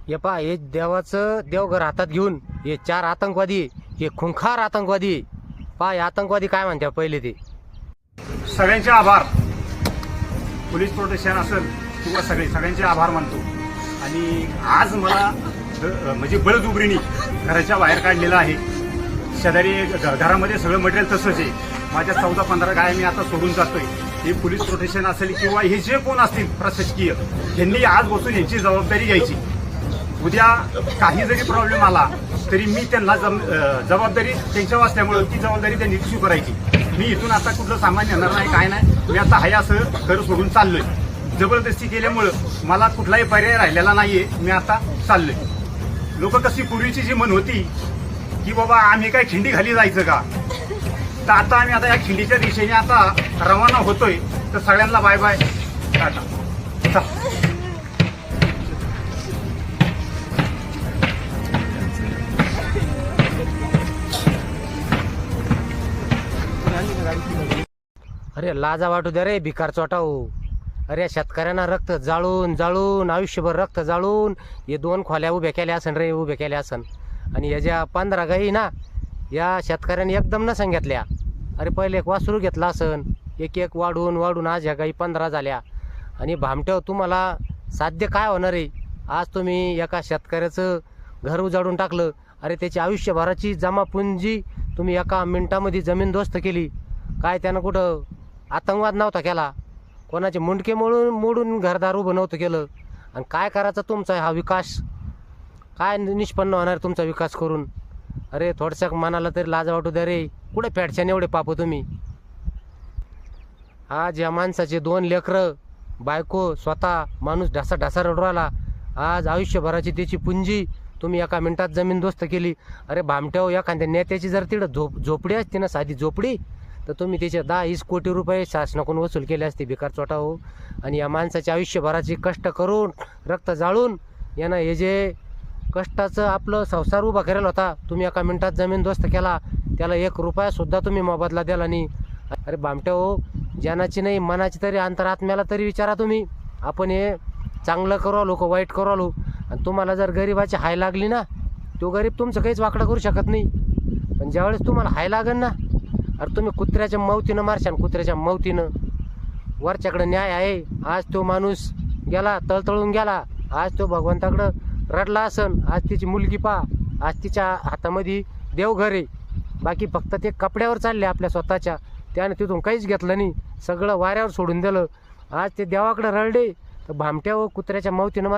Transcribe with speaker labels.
Speaker 1: हे पहा, हे देवाचं देवघर हातात घेऊन हे 4 आतंकवादी, हे खुंखार आतंकवादी. पहा हे आतंकवादी काय म्हणतात पहिले ते.
Speaker 2: सगळ्यांचे आभार. पोलीस प्रोटेक्शन असेल किंवा सगळ्यांचे आभार मानतो. आणि आज मला म्हणजे बळजबरीने घराच्या बाहेर काढलेलं आहे. शेजारी घरामध्ये सगळं मटेरियल तसंच आहे. माझ्या 14-15 गाय मी आता सोडून जातोय. हे पोलीस प्रोटेक्शन असेल किंवा हे जे कोण असतील प्रशासकीय, यांनी आज बसून यांची जबाबदारी घ्यायची. उद्या काही जरी प्रॉब्लेम आला तरी मी त्यांना जबाबदारी त्यांच्या वाचल्यामुळं ती जबाबदारी त्यांनी स्वीकारायची. मी इथून आता कुठलं सामान येणार नाही, काय नाही. मी आता हाय असं घर सोडून चाललोय. जबरदस्ती केल्यामुळं मला कुठलाही पर्याय राहिलेला नाहीये. मी आता चाललोय. लोक कशी पूर्वीची जी म्हण होती की बाबा आम्ही काय खिंडी खाली जायचं का, तर आता आम्ही आता या खिंडीच्या दिशेने आता रवाना होतोय. तर सगळ्यांना बाय बाय, टाटा.
Speaker 1: अरे लाजा वाटू द्या रे भिकार चोटाऊ. अरे शेतकऱ्यांना रक्त जाळून जाळून आयुष्यभर रक्त जाळून हे 2 खोल्या उभ्या केल्या असन रे, उभ्या केल्या असन. आणि या ज्या 15 गाई ना, या शेतकऱ्यांनी एकदम न सांगितल्या. अरे पहिले एक वासरू घेतला असन, एक एक वाढून वाढून आज ह्या गाई 15 झाल्या. आणि भामट्याव तुम्हाला साध्य काय होणार आहे. आज तुम्ही एका शेतकऱ्याचं घर उजाडून टाकलं. अरे त्याची आयुष्यभराची जमापुंजी तुम्ही एका मिनिटामध्ये जमीनदोस्त केली. काय त्यानं कुठं आतंकवाद नव्हता केला, कोणाचे मुंडके मोडून घरदार उभं नव्हतं केलं. आणि काय करायचा तुमचा हा विकास, काय निष्पन्न होणार तुमचा विकास करून. अरे थोडसं मनाला तरी लाज वाटू द्या रे. कुठे फेडच्याने एवढे पाप तुम्ही. आज या माणसाचे 2 लेकरं, बायको, स्वतः माणूस ढासा ढासा रडू राहिला. आज आयुष्यभराची त्याची पुंजी तुम्ही एका मिनिटात जमीनदोस्त केली. अरे भामट्याव, एखाद्या नेत्याची जर तिथं झोपडी असती ना, साधी झोपडी, तर तुम्ही त्याचे 10-20 कोटी रुपये शासनाकडून वसूल केले असते भिकार चोटा हो. आणि या माणसाच्या आयुष्यभराची कष्ट करून रक्त जाळून यानं हे जे कष्टाचं आपलं संसार उभा केलेला होता, तुम्ही एका मिनिटात जमीनदोस्त केला. त्याला 1 रुपयासुद्धा तुम्ही मोबदला दिला नाही. अरे भामट्या हो, जनाची नाही मनाची तरी अंतरात्म्याला तरी विचारा तुम्ही. आपण हे चांगलं करू आलो का वाईट करू आलो. आणि तुम्हाला जर गरिबाची हाय लागली ना, तो गरीब तुमचं काहीच वाकडं करू शकत नाही. पण ज्यावेळेस तुम्हाला हाय लागेल ना, अरे तुम्ही कुत्र्याच्या मौतीनं मारशान, कुत्र्याच्या मौतीनं. वरच्याकडं न्याय आहे. आज तो माणूस गेला, तळतळून गेला. आज तो भगवंताकडं रडला असन. आज तिची मुलगी पा, आज तिच्या हातामध्ये देवघर आहे. बाकी फक्त ते कपड्यावर चालले आपल्या स्वतःच्या. त्याने तिथून काहीच घेतलं नाही, सगळं वाऱ्यावर सोडून दिलं. आज ते देवाकडं रडले. तर भामट्या व कुत्र्याच्या मौतीनं